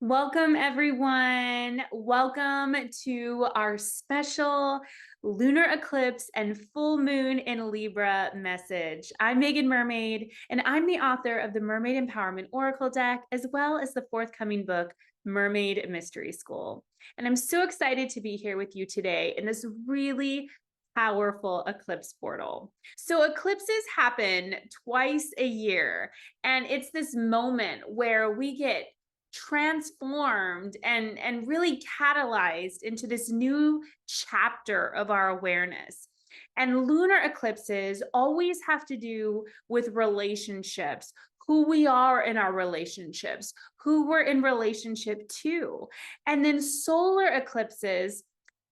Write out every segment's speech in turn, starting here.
Welcome, everyone. Welcome to our special lunar eclipse and full moon in Libra message. I'm Meagan Mermaid, and I'm the author of the Mermaid Empowerment Oracle deck, as well as the forthcoming book, Mermaid Mystery School. And I'm so excited to be here with you today in this really powerful eclipse portal. So eclipses happen twice a year, and it's this moment where we get transformed and really catalyzed into this new chapter of our awareness. And lunar eclipses always have to do with relationships, who we are in our relationships, who we're in relationship to. And then solar eclipses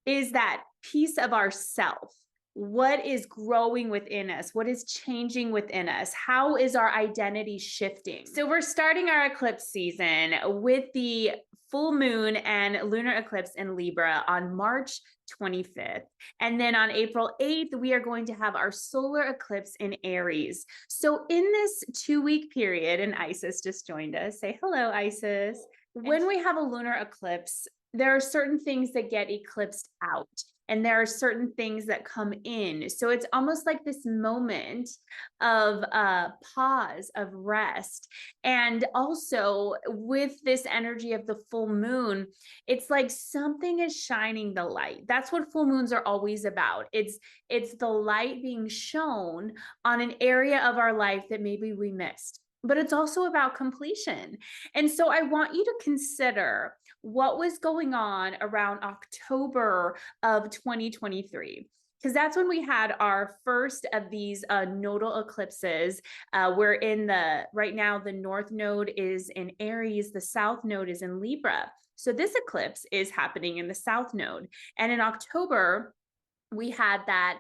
is that piece of ourself. What is growing within us? What is changing within us? How is our identity shifting? So we're starting our eclipse season with the full moon and lunar eclipse in Libra on March 25th. And then on April 8th, we are going to have our solar eclipse in Aries. So in this 2-week period, and Isis just joined us. Say hello, Isis. When we have a lunar eclipse, there are certain things that get eclipsed out, and there are certain things that come in. So it's almost like this moment of pause, of rest. And also with this energy of the full moon, it's like something is shining the light. That's what full moons are always about. It's the light being shown on an area of our life that maybe we missed. But it's also about completion. And so I want you to consider what was going on around October of 2023, because that's when we had our first of these nodal eclipses. We're in right now, the north node is in Aries, the south node is in Libra. So this eclipse is happening in the south node. And in October, we had that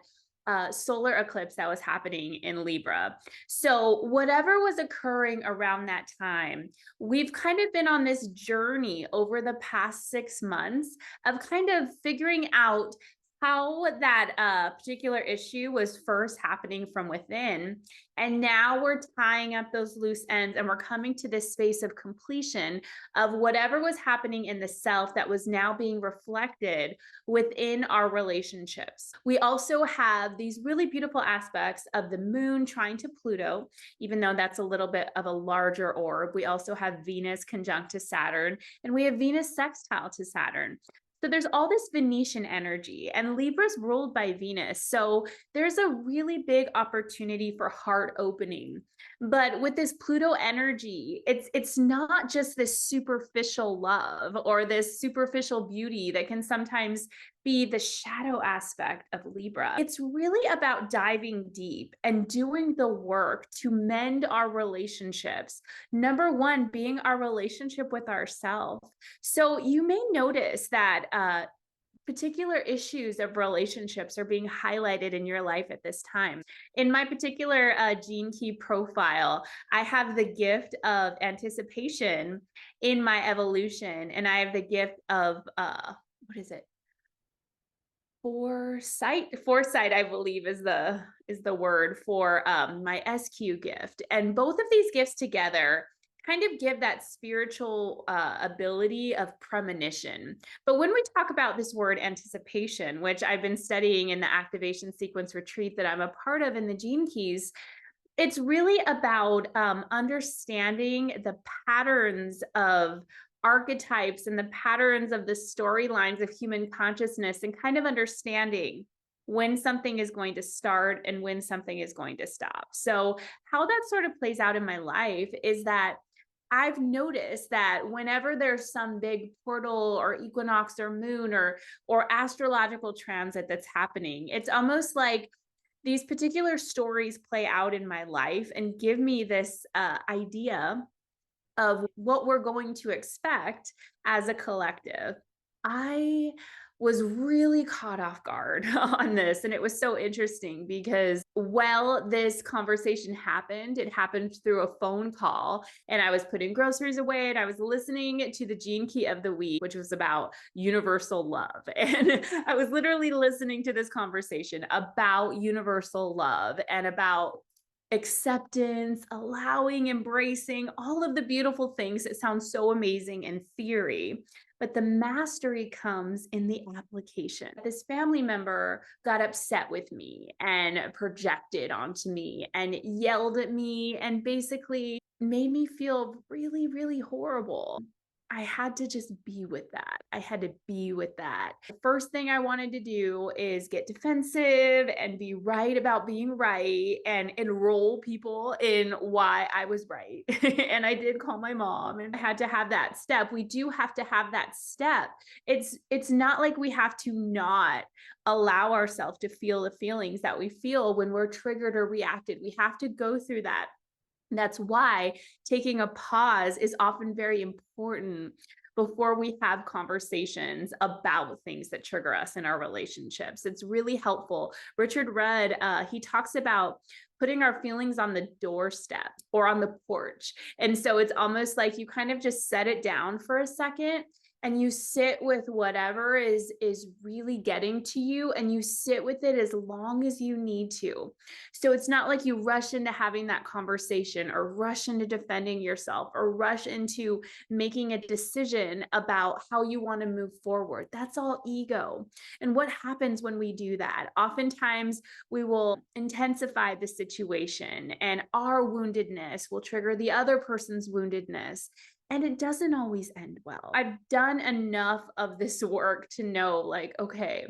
solar eclipse that was happening in Libra. So whatever was occurring around that time, we've kind of been on this journey over the past 6 months of kind of figuring out how that particular issue was first happening from within. And now we're tying up those loose ends, and we're coming to this space of completion of whatever was happening in the self that was now being reflected within our relationships. We also have these really beautiful aspects of the moon trying to Pluto, even though that's a little bit of a larger orb. We also have Venus conjunct to Saturn, and we have Venus sextile to Saturn. So there's all this Venusian energy, and Libra's ruled by Venus. So there's a really big opportunity for heart opening. But with this Pluto energy, it's not just this superficial love or this superficial beauty that can sometimes be the shadow aspect of Libra. It's really about diving deep and doing the work to mend our relationships. Number one, being our relationship with ourselves. So you may notice that particular issues of relationships are being highlighted in your life at this time. In my particular gene key profile, I have the gift of anticipation in my evolution, and I have the gift of what is it? Foresight, I believe, is the word for my SQ gift. And both of these gifts together kind of give that spiritual ability of premonition. But when we talk about this word anticipation, which I've been studying in the activation sequence retreat that I'm a part of in the Gene Keys, it's really about understanding the patterns of archetypes and the patterns of the storylines of human consciousness, and kind of understanding when something is going to start and when something is going to stop. So how that sort of plays out in my life is that I've noticed that whenever there's some big portal or equinox or moon or astrological transit that's happening, it's almost like these particular stories play out in my life and give me this idea of what we're going to expect as a collective. I was really caught off guard on this. And it was so interesting because while this conversation happened, it happened through a phone call, and I was putting groceries away and I was listening to the Gene Key of the Week, which was about universal love. And I was literally listening to this conversation about universal love and about acceptance, allowing, embracing, all of the beautiful things that sound so amazing in theory. But the mastery comes in the application. This family member got upset with me and projected onto me and yelled at me and basically made me feel really, really horrible. I had to just be with that. I had to be with that. The first thing I wanted to do is get defensive and be right about being right and enroll people in why I was right. And I did call my mom and I had to have that step. We do have to have that step. It's not like we have to not allow ourselves to feel the feelings that we feel when we're triggered or reacted. We have to go through that. That's why taking a pause is often very important before we have conversations about things that trigger us in our relationships. It's really helpful. Richard Rudd, he talks about putting our feelings on the doorstep or on the porch. And so it's almost like you kind of just set it down for a second and you sit with whatever is really getting to you, and you sit with it as long as you need to. So it's not like you rush into having that conversation or rush into defending yourself or rush into making a decision about how you want to move forward. That's all ego. And what happens when we do that? Oftentimes we will intensify the situation and our woundedness will trigger the other person's woundedness. And it doesn't always end well. I've done enough of this work to know, like, okay,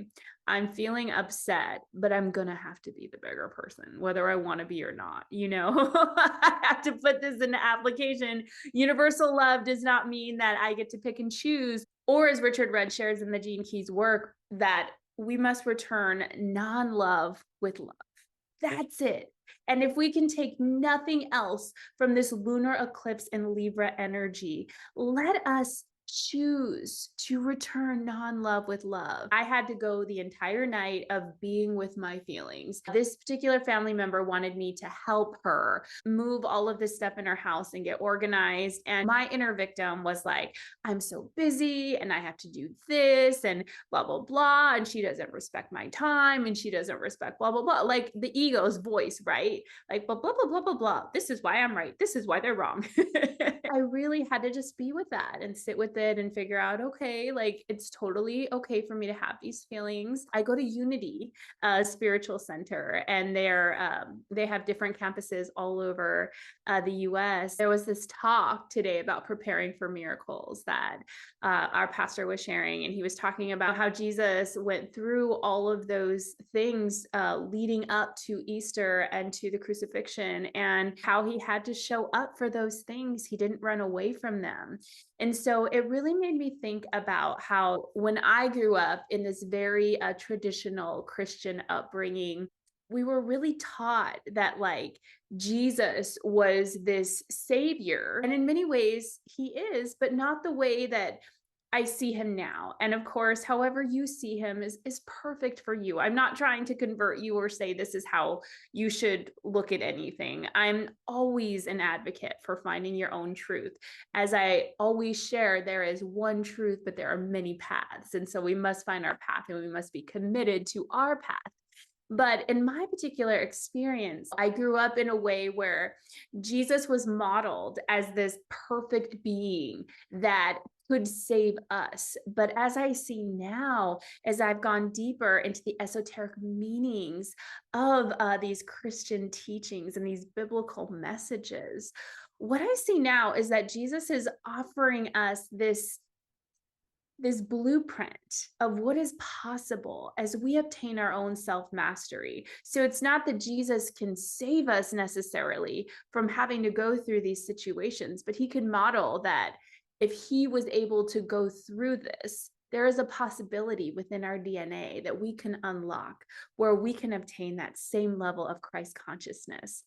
I'm feeling upset, but I'm going to have to be the bigger person, whether I want to be or not. I have to put this into application. Universal love does not mean that I get to pick and choose, or as Richard Rudd shares in the Gene Keys work, that we must return non-love with love. That's it. And if we can take nothing else from this lunar eclipse and Libra energy, let us choose to return non-love with love. I had to go the entire night of being with my feelings. This particular family member wanted me to help her move all of this stuff in her house and get organized. And my inner victim was like, I'm so busy and I have to do this and blah, blah, blah. And she doesn't respect my time and she doesn't respect blah, blah, blah. Like the ego's voice, right? Like blah, blah, blah, blah, blah, blah. This is why I'm right. This is why they're wrong. I really had to just be with that and sit with it and figure out, okay, like it's totally okay for me to have these feelings. I go to Unity Spiritual Center, and they have different campuses all over the US. There was this talk today about preparing for miracles that our pastor was sharing, and he was talking about how Jesus went through all of those things leading up to Easter and to the crucifixion, and how he had to show up for those things. He didn't run away from them. And so it really made me think about how when I grew up in this very traditional Christian upbringing, we were really taught that like Jesus was this savior. And in many ways he is, but not the way that I see him now. And of course, however you see him is perfect for you. I'm not trying to convert you or say this is how you should look at anything. I'm always an advocate for finding your own truth. As I always share, there is one truth, but there are many paths. And so we must find our path and we must be committed to our path. But in my particular experience, I grew up in a way where Jesus was modeled as this perfect being that could save us. But as I see now, as I've gone deeper into the esoteric meanings of these Christian teachings and these biblical messages, what I see now is that Jesus is offering us this blueprint of what is possible as we obtain our own self-mastery. So it's not that Jesus can save us necessarily from having to go through these situations, but he can model that if he was able to go through this, there is a possibility within our DNA that we can unlock where we can obtain that same level of Christ consciousness.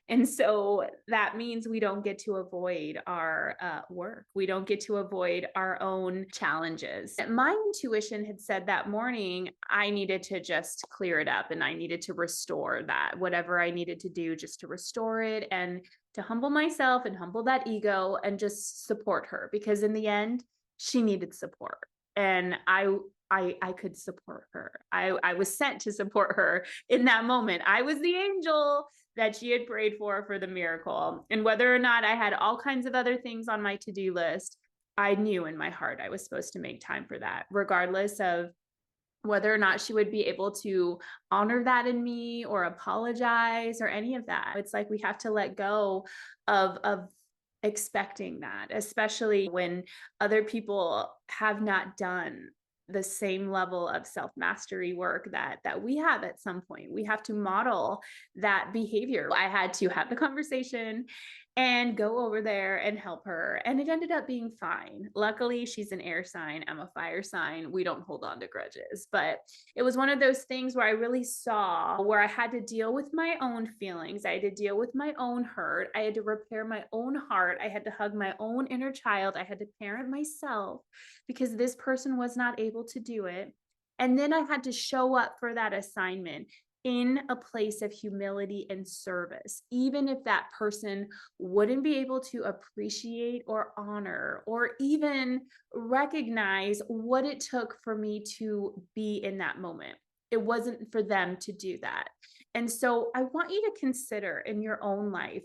And so that means we don't get to avoid our work. We don't get to avoid our own challenges. My intuition had said that morning, I needed to just clear it up and I needed to restore that, whatever I needed to do just to restore it and to humble myself and humble that ego and just support her, because in the end, she needed support. And I could support her. I was sent to support her in that moment. I was the angel that she had prayed for the miracle. And whether or not I had all kinds of other things on my to-do list, I knew in my heart I was supposed to make time for that, regardless of whether or not she would be able to honor that in me or apologize or any of that. It's like we have to let go of expecting that, especially when other people have not done the same level of self-mastery work that we have at some point. We have to model that behavior. I had to have the conversation and go over there and help her. And it ended up being fine. Luckily, she's an air sign. I'm a fire sign. We don't hold on to grudges. But it was one of those things where I really saw where I had to deal with my own feelings. I had to deal with my own hurt. I had to repair my own heart. I had to hug my own inner child. I had to parent myself because this person was not able to do it. And then I had to show up for that assignment in a place of humility and service, even if that person wouldn't be able to appreciate or honor or even recognize what it took for me to be in that moment. It wasn't for them to do that. And so I want you to consider in your own life,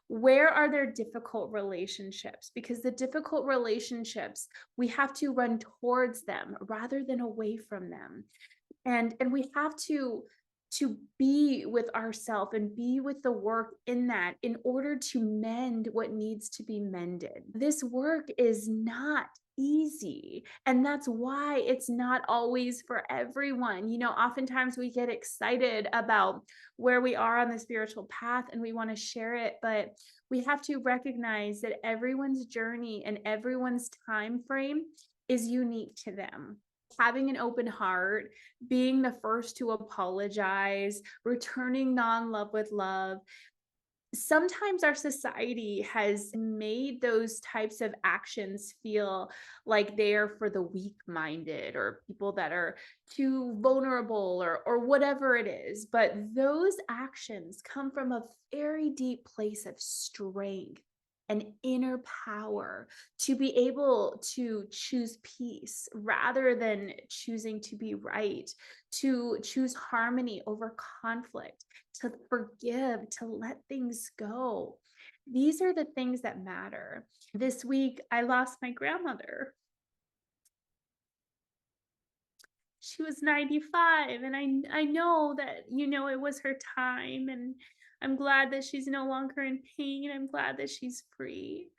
where are there difficult relationships? Because the difficult relationships, we have to run towards them rather than away from them. And we have to be with ourselves and be with the work in that in order to mend what needs to be mended. This work is not easy, and that's why it's not always for everyone. Oftentimes we get excited about where we are on the spiritual path and we want to share it, but we have to recognize that everyone's journey and everyone's time frame is unique to them. Having an open heart, being the first to apologize, returning non-love with love. Sometimes our society has made those types of actions feel like they are for the weak-minded or people that are too vulnerable or whatever it is. But those actions come from a very deep place of strength and inner power to be able to choose peace rather than choosing to be right, to choose harmony over conflict, to forgive, to let things go. These are the things that matter. This week, I lost my grandmother. She was 95, and I know that, it was her time, and I'm glad that she's no longer in pain. I'm glad that she's free.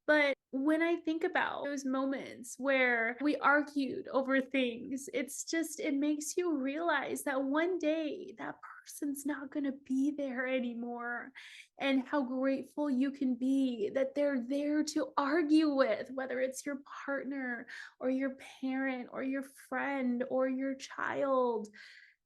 But when I think about those moments where we argued over things, it makes you realize that one day that person's not going to be there anymore. And how grateful you can be that they're there to argue with, whether it's your partner or your parent or your friend or your child.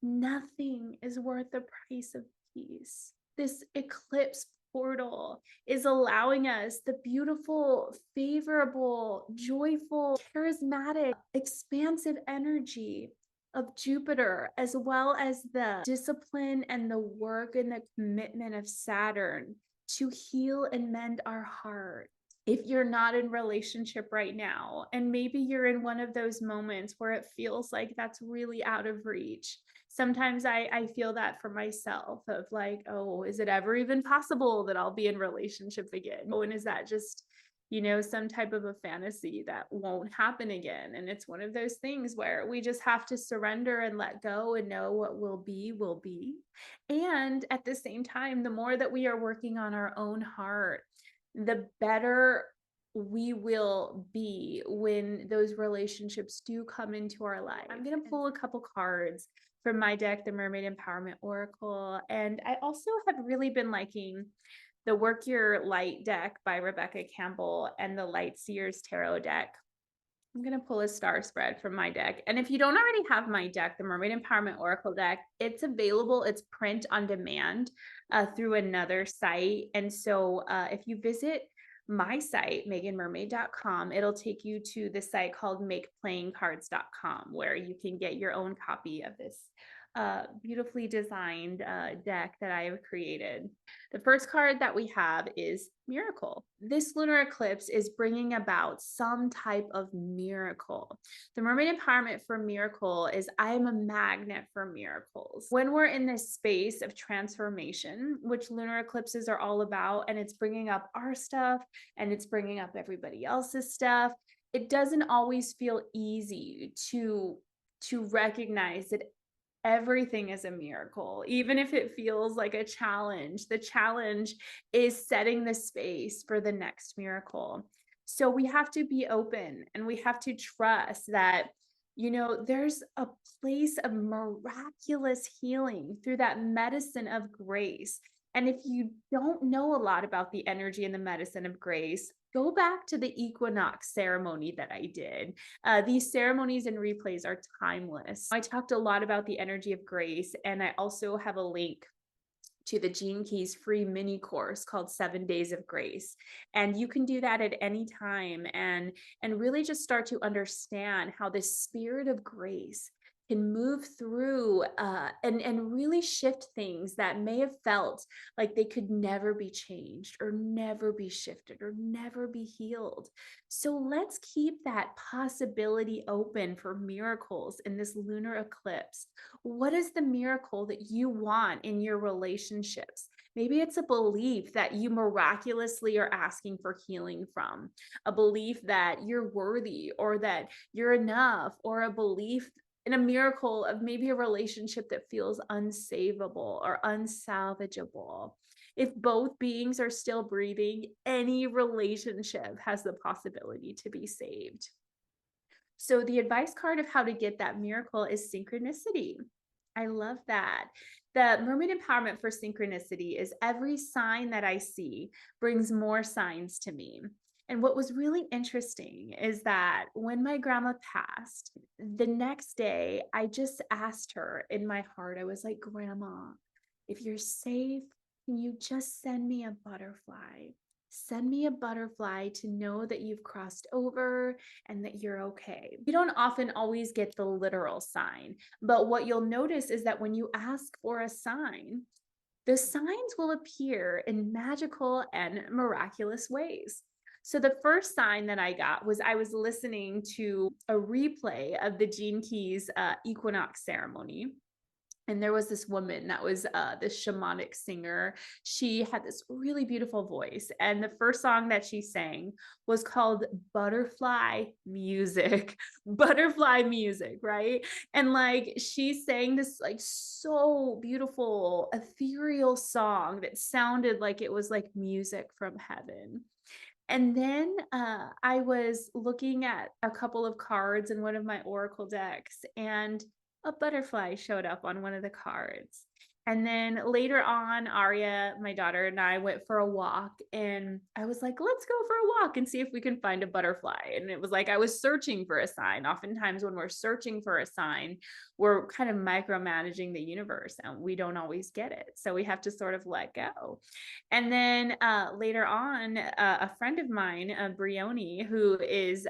Nothing is worth the price of peace. This eclipse portal is allowing us the beautiful, favorable, joyful, charismatic, expansive energy of Jupiter, as well as the discipline and the work and the commitment of Saturn to heal and mend our heart. If you're not in relationship right now, and maybe you're in one of those moments where it feels like that's really out of reach. Sometimes I feel that for myself of like, oh, is it ever even possible that I'll be in relationship again? Oh, and is that just, some type of a fantasy that won't happen again? And it's one of those things where we just have to surrender and let go and know what will be, will be. And at the same time, the more that we are working on our own heart, the better we will be when those relationships do come into our life. I'm going to pull a couple cards from my deck, the Mermaid Empowerment Oracle. And I also have really been liking the Work Your Light deck by Rebecca Campbell and the Light Seers Tarot deck. I'm going to pull a star spread from my deck. And if you don't already have my deck, the Mermaid Empowerment Oracle deck, it's available. It's print on demand through another site. And so if you visit my site, meaganmermaid.com, it'll take you to the site called makeplayingcards.com, where you can get your own copy of this beautifully designed deck that I have created. The first card that we have is Miracle. This lunar eclipse is bringing about some type of miracle. The Mermaid Empowerment for Miracle is I am a magnet for miracles. When we're in this space of transformation, which lunar eclipses are all about, and it's bringing up our stuff and it's bringing up everybody else's stuff, it doesn't always feel easy to recognize that everything is a miracle, even if it feels like a challenge. The challenge is setting the space for the next miracle. So we have to be open and we have to trust that, there's a place of miraculous healing through that medicine of grace. And if you don't know a lot about the energy and the medicine of grace, go back to the equinox ceremony that I did. These ceremonies and replays are timeless. I talked a lot about the energy of grace, and I also have a link to the Gene Keys free mini course called 7 Days of Grace. And you can do that at any time and really just start to understand how this spirit of grace can move through and really shift things that may have felt like they could never be changed or never be shifted or never be healed. So let's keep that possibility open for miracles in this lunar eclipse. What is the miracle that you want in your relationships? Maybe it's a belief that you miraculously are asking for healing from, a belief that you're worthy or that you're enough, or a belief in a miracle of maybe a relationship that feels unsavable or unsalvageable. If both beings are still breathing, any relationship has the possibility to be saved. So the advice card of how to get that miracle is synchronicity. I love that. The Mermaid Empowerment for Synchronicity is every sign that I see brings more signs to me. And what was really interesting is that when my grandma passed, the next day, I just asked her in my heart, I was like, Grandma, if you're safe, can you just send me a butterfly? Send me a butterfly to know that you've crossed over and that you're okay. We don't often always get the literal sign, but what you'll notice is that when you ask for a sign, the signs will appear in magical and miraculous ways. So the first sign that I got was I was listening to a replay of the Gene Keys equinox ceremony. And there was this woman that was this shamanic singer. She had this really beautiful voice. And the first song that she sang was called Butterfly Music. Butterfly music, right? And like she sang this like so beautiful, ethereal song that sounded like it was like music from heaven. And then I was looking at a couple of cards in one of my oracle decks, and a butterfly showed up on one of the cards. And then later on, Aria, my daughter, and I went for a walk, and I was like, let's go for a walk and see if we can find a butterfly. And it was like I was searching for a sign. Oftentimes, when we're searching for a sign, we're kind of micromanaging the universe and we don't always get it. So we have to sort of let go. And then later on, a friend of mine, Brioni, who is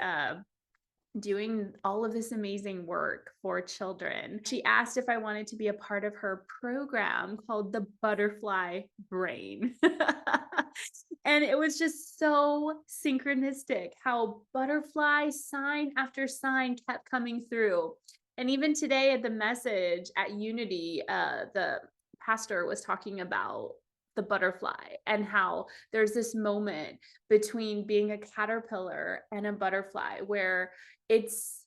doing all of this amazing work for children. She asked if I wanted to be a part of her program called the Butterfly Brain. And it was just so synchronistic how butterfly sign after sign kept coming through. And even today at the message at Unity, the pastor was talking about the butterfly and how there's this moment between being a caterpillar and a butterfly where it's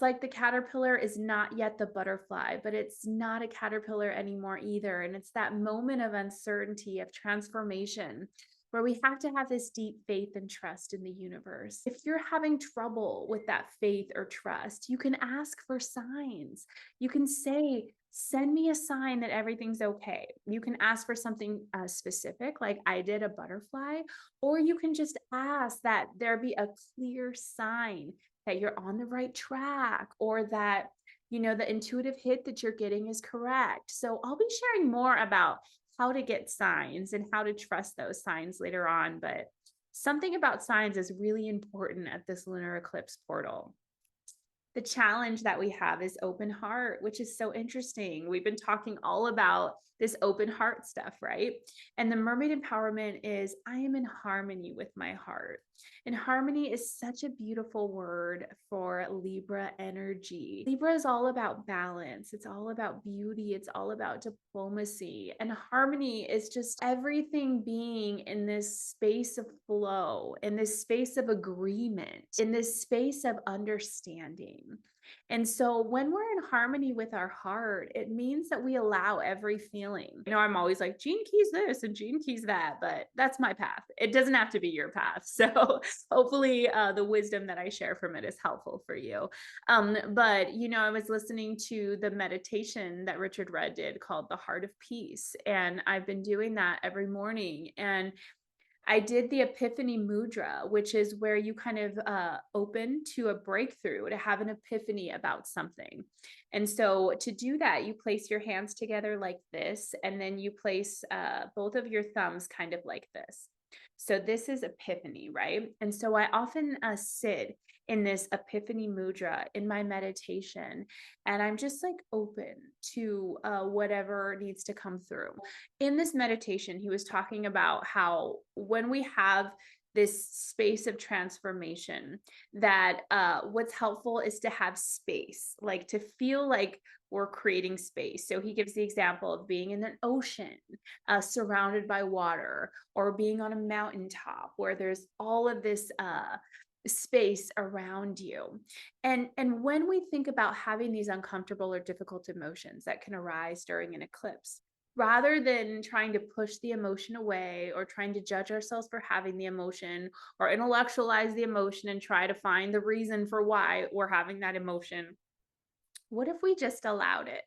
like the caterpillar is not yet the butterfly, but it's not a caterpillar anymore either. And it's that moment of uncertainty, of transformation, where we have to have this deep faith and trust in the universe. If you're having trouble with that faith or trust, you can ask for signs. You can say, send me a sign that everything's okay. You can ask for something specific, like I did, a butterfly, or you can just ask that there be a clear sign that you're on the right track, or that, the intuitive hit that you're getting is correct. So I'll be sharing more about how to get signs and how to trust those signs later on. But something about signs is really important at this lunar eclipse portal. The challenge that we have is open heart, which is so interesting. We've been talking all about this open heart stuff, right? And the mermaid empowerment is I am in harmony with my heart. And harmony is such a beautiful word for Libra energy. Libra is all about balance, it's all about beauty, it's all about diplomacy. And harmony is just everything being in this space of flow, in this space of agreement, in this space of understanding. And so when we're in harmony with our heart, it means that we allow every feeling. I'm always like, Gene Keys this and Gene Keys that, but that's my path. It doesn't have to be your path. So hopefully the wisdom that I share from it is helpful for you. But, I was listening to the meditation that Richard Rudd did called The Heart of Peace. And I've been doing that every morning. And I did the Epiphany Mudra, which is where you kind of open to a breakthrough, to have an epiphany about something. And so to do that, you place your hands together like this, and then you place both of your thumbs kind of like this. So this is Epiphany, right? And so I often sit in this Epiphany Mudra in my meditation, and I'm just like open to whatever needs to come through. In this meditation, he was talking about how when we have this space of transformation, that what's helpful is to have space, like to feel like we're creating space. So he gives the example of being in an ocean surrounded by water, or being on a mountaintop where there's all of this space around you. And when we think about having these uncomfortable or difficult emotions that can arise during an eclipse, rather than trying to push the emotion away or trying to judge ourselves for having the emotion or intellectualize the emotion and try to find the reason for why we're having that emotion, what if we just allowed it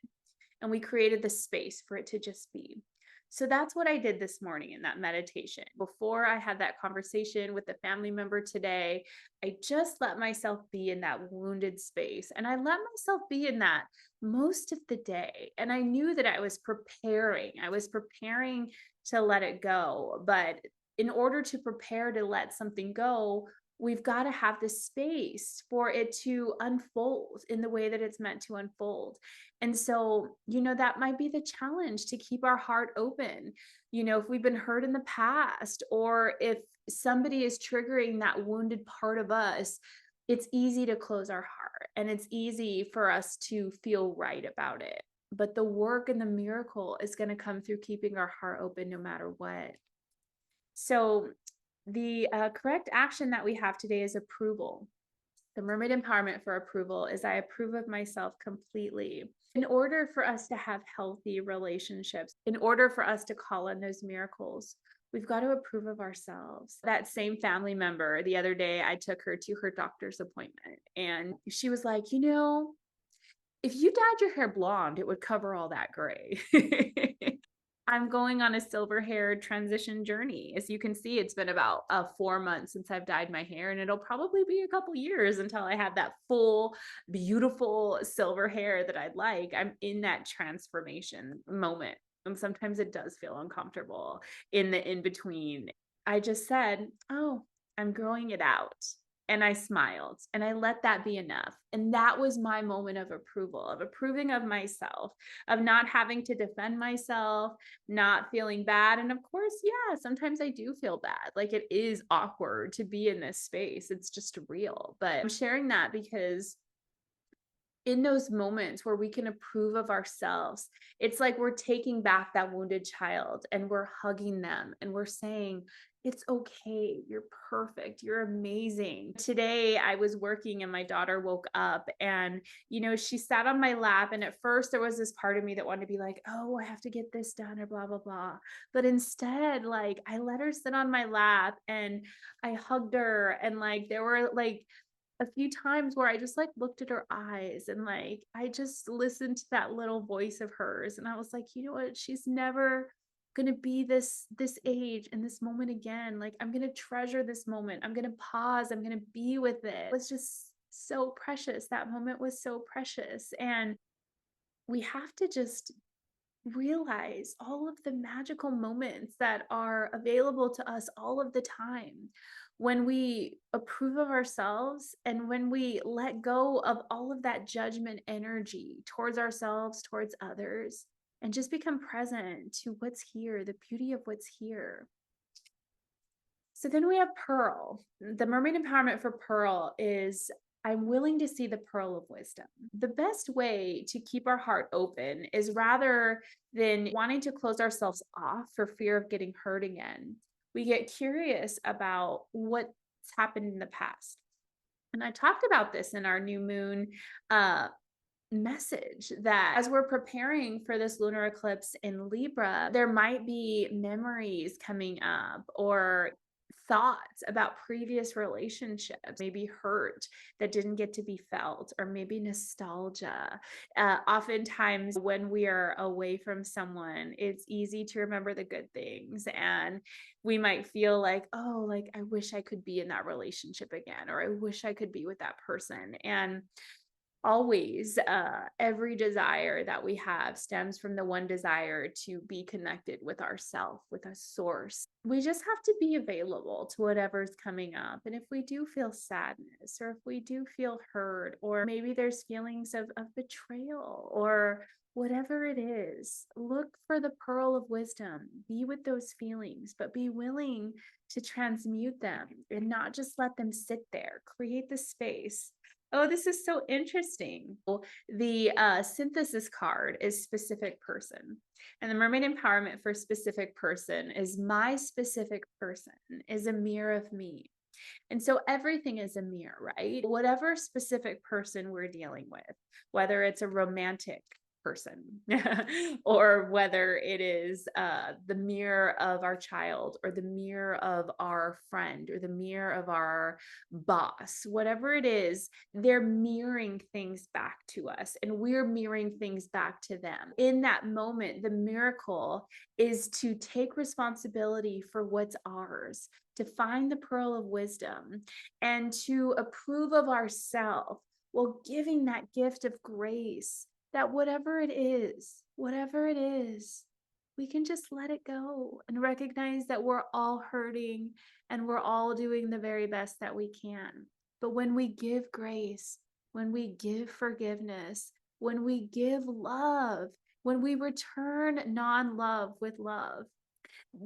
and we created the space for it to just be? So that's what I did this morning in that meditation. Before I had that conversation with the family member today, I just let myself be in that wounded space. And I let myself be in that most of the day. And I knew that I was preparing. I was preparing to let it go. But in order to prepare to let something go, we've got to have the space for it to unfold in the way that it's meant to unfold. And so, that might be the challenge, to keep our heart open. If we've been hurt in the past, or if somebody is triggering that wounded part of us, it's easy to close our heart and it's easy for us to feel right about it. But the work and the miracle is going to come through keeping our heart open no matter what. So, the correct action that we have today is approval. The mermaid empowerment for approval is I approve of myself completely. In order for us to have healthy relationships, in order for us to call in those miracles, we've got to approve of ourselves. That same family member, the other day, I took her to her doctor's appointment, and she was like, if you dyed your hair blonde, it would cover all that gray. I'm going on a silver haired transition journey. As you can see, it's been about 4 months since I've dyed my hair, and it'll probably be a couple years until I have that full, beautiful silver hair that I'd like. I'm in that transformation moment. And sometimes it does feel uncomfortable in the in between. I just said, oh, I'm growing it out. And I smiled and I let that be enough. And that was my moment of approval, of approving of myself, of not having to defend myself, not feeling bad. And of course, yeah, sometimes I do feel bad. Like, it is awkward to be in this space. It's just real. But I'm sharing that because in those moments where we can approve of ourselves, it's like we're taking back that wounded child and we're hugging them and we're saying, it's okay. You're perfect. You're amazing. Today I was working and my daughter woke up and, she sat on my lap. And at first there was this part of me that wanted to be like, oh, I have to get this done or blah, blah, blah. But instead, like, I let her sit on my lap and I hugged her. And like, there were like a few times where I just like looked at her eyes and like I just listened to that little voice of hers, and I was like, you know what, she's never gonna be this age and this moment again. Like, I'm gonna treasure this moment, I'm gonna pause, I'm gonna be with it. It was just so precious. That moment was so precious. And we have to just realize all of the magical moments that are available to us all of the time. when we approve of ourselves and when we let go of all of that judgment energy towards ourselves, towards others, and just become present to what's here, the beauty of what's here. So then we have Pearl. The mermaid empowerment for Pearl is I'm willing to see the pearl of wisdom. The best way to keep our heart open is rather than wanting to close ourselves off for fear of getting hurt again, we get curious about what's happened in the past. And I talked about this in our new moon message, that as we're preparing for this lunar eclipse in Libra, there might be memories coming up or thoughts about previous relationships, maybe hurt that didn't get to be felt, or maybe nostalgia. Oftentimes, when we are away from someone, it's easy to remember the good things, and we might feel like, oh, like I wish I could be in that relationship again, or I wish I could be with that person. And always, every desire that we have stems from the one desire to be connected with ourself, with a source. We just have to be available to whatever's coming up. And if we do feel sadness, or if we do feel hurt, or maybe there's feelings of betrayal, or whatever it is, look for the pearl of wisdom. Be with those feelings, but be willing to transmute them and not just let them sit there. Create the space. Oh, this is so interesting. The synthesis card is specific person. And the mermaid empowerment for specific person is my specific person is a mirror of me. And so everything is a mirror, right? Whatever specific person we're dealing with, whether it's a romantic person or whether it is the mirror of our child, or the mirror of our friend, or the mirror of our boss, whatever it is, they're mirroring things back to us and we're mirroring things back to them. In that moment, the miracle is to take responsibility for what's ours, to find the pearl of wisdom, and to approve of ourselves while giving that gift of grace, that whatever it is, we can just let it go and recognize that we're all hurting and we're all doing the very best that we can. But when we give grace, when we give forgiveness, when we give love, when we return non-love with love,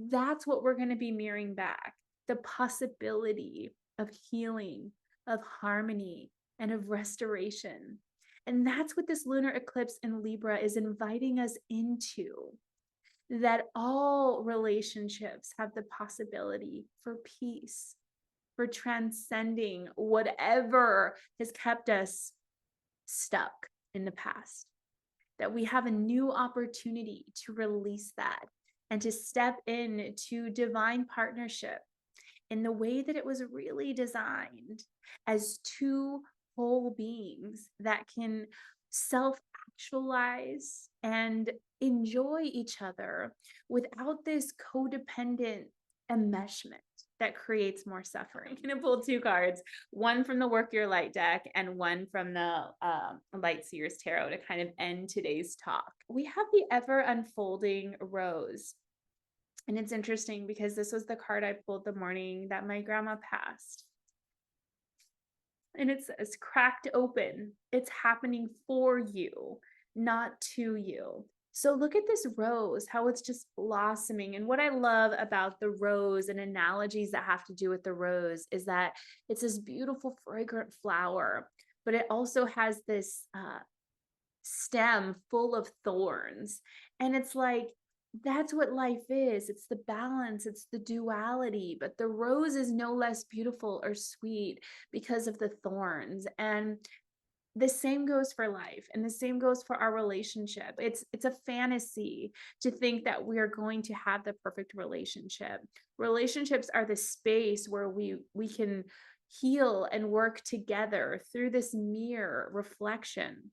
that's what we're going to be mirroring back. The possibility of healing, of harmony, and of restoration. And that's what this lunar eclipse in Libra is inviting us into, that all relationships have the possibility for peace, for transcending whatever has kept us stuck in the past, that we have a new opportunity to release that and to step into divine partnership in the way that it was really designed, as two whole beings that can self-actualize and enjoy each other without this codependent enmeshment that creates more suffering. I'm going to pull two cards, one from the Work Your Light deck and one from the Light Seers Tarot, to kind of end today's talk. We have the ever unfolding rose. And it's interesting because this was the card I pulled the morning that my grandma passed. And it says, cracked open. It's happening for you, not to you. So look at this rose, how it's just blossoming. And what I love about the rose and analogies that have to do with the rose is that it's this beautiful, fragrant flower, but it also has this stem full of thorns. And it's like, that's what life is. It's the balance, it's the duality, but the rose is no less beautiful or sweet because of the thorns. And the same goes for life, and the same goes for our relationship. It's a fantasy to think that we are going to have the perfect relationship. Relationships are the space where we can heal and work together through this mirror reflection.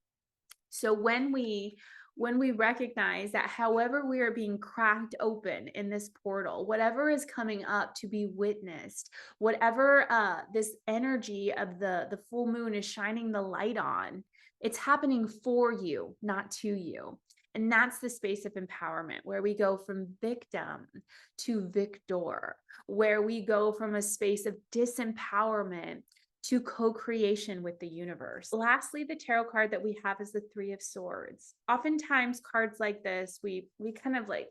So when we recognize that however we are being cracked open in this portal, whatever is coming up to be witnessed, whatever this energy of the full moon is shining the light on, it's happening for you, not to you. And that's the space of empowerment where we go from victim to victor, where we go from a space of disempowerment to co-creation with the universe. Lastly, the tarot card that we have is the Three of Swords. Oftentimes cards like this, we kind of like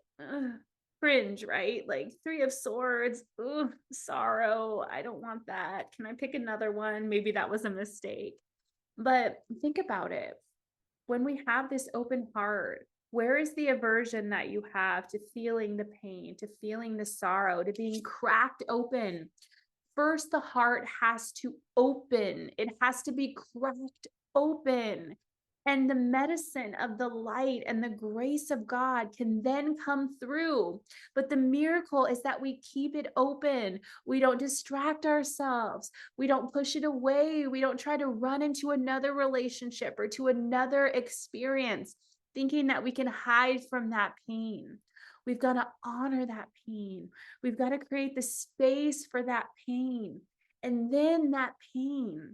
cringe, right? Like Three of Swords, ooh, sorrow. I don't want that. Can I pick another one? Maybe that was a mistake. But think about it. When we have this open heart, where is the aversion that you have to feeling the pain, to feeling the sorrow, to being cracked open? First, the heart has to open. It has to be cracked open. And the medicine of the light and the grace of God can then come through. But the miracle is that we keep it open. We don't distract ourselves. We don't push it away. We don't try to run into another relationship or to another experience, thinking that we can hide from that pain. We've got to honor that pain. We've got to create the space for that pain. And then that pain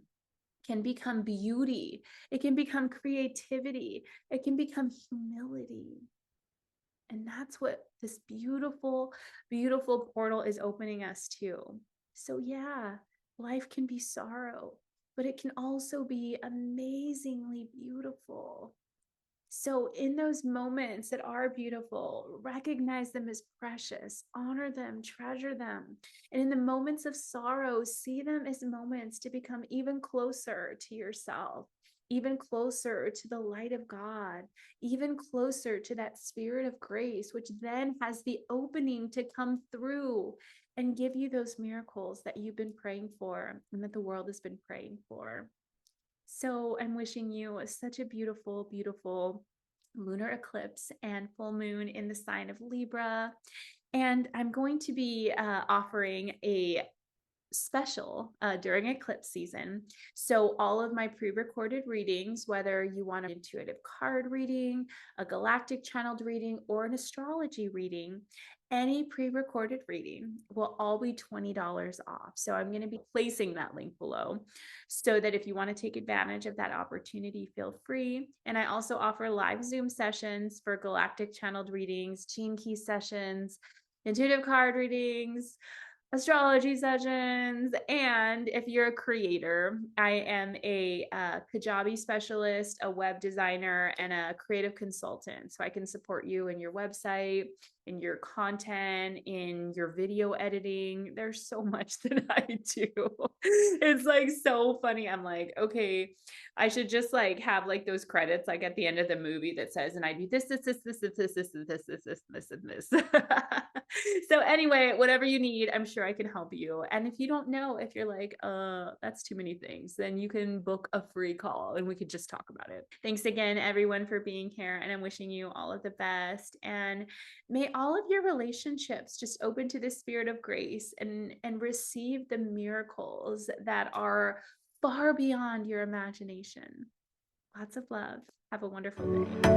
can become beauty. It can become creativity. It can become humility. And that's what this beautiful, beautiful portal is opening us to. So yeah, life can be sorrow, but it can also be amazingly beautiful. So in those moments that are beautiful, recognize them as precious, honor them, treasure them. And in the moments of sorrow, see them as moments to become even closer to yourself, even closer to the light of God, even closer to that spirit of grace, which then has the opening to come through and give you those miracles that you've been praying for and that the world has been praying for. So I'm wishing you such a beautiful, beautiful lunar eclipse and full moon in the sign of Libra. And I'm going to be offering a special during eclipse season. So all of my pre-recorded readings, whether you want an intuitive card reading, a galactic channeled reading, or an astrology reading, any pre-recorded reading will all be $20 off. So I'm going to be placing that link below so that if you want to take advantage of that opportunity, feel free. And I also offer live Zoom sessions for galactic channeled readings, gene key sessions, intuitive card readings, astrology sessions. And if you're a creator, I am a Kajabi specialist, a web designer, and a creative consultant. So I can support you in your website, in your content, in your video editing. There's so much that I do. It's like so funny. I'm like, okay, I should just like have like those credits like at the end of the movie that says, and I do this, and this. So anyway, whatever you need, I'm sure I can help you. And if you don't know, if you're like, that's too many things, then you can book a free call and we could just talk about it. Thanks again, everyone, for being here. And I'm wishing you all of the best. And may all of your relationships just open to the spirit of grace and receive the miracles that are far beyond your imagination. Lots of love. Have a wonderful day.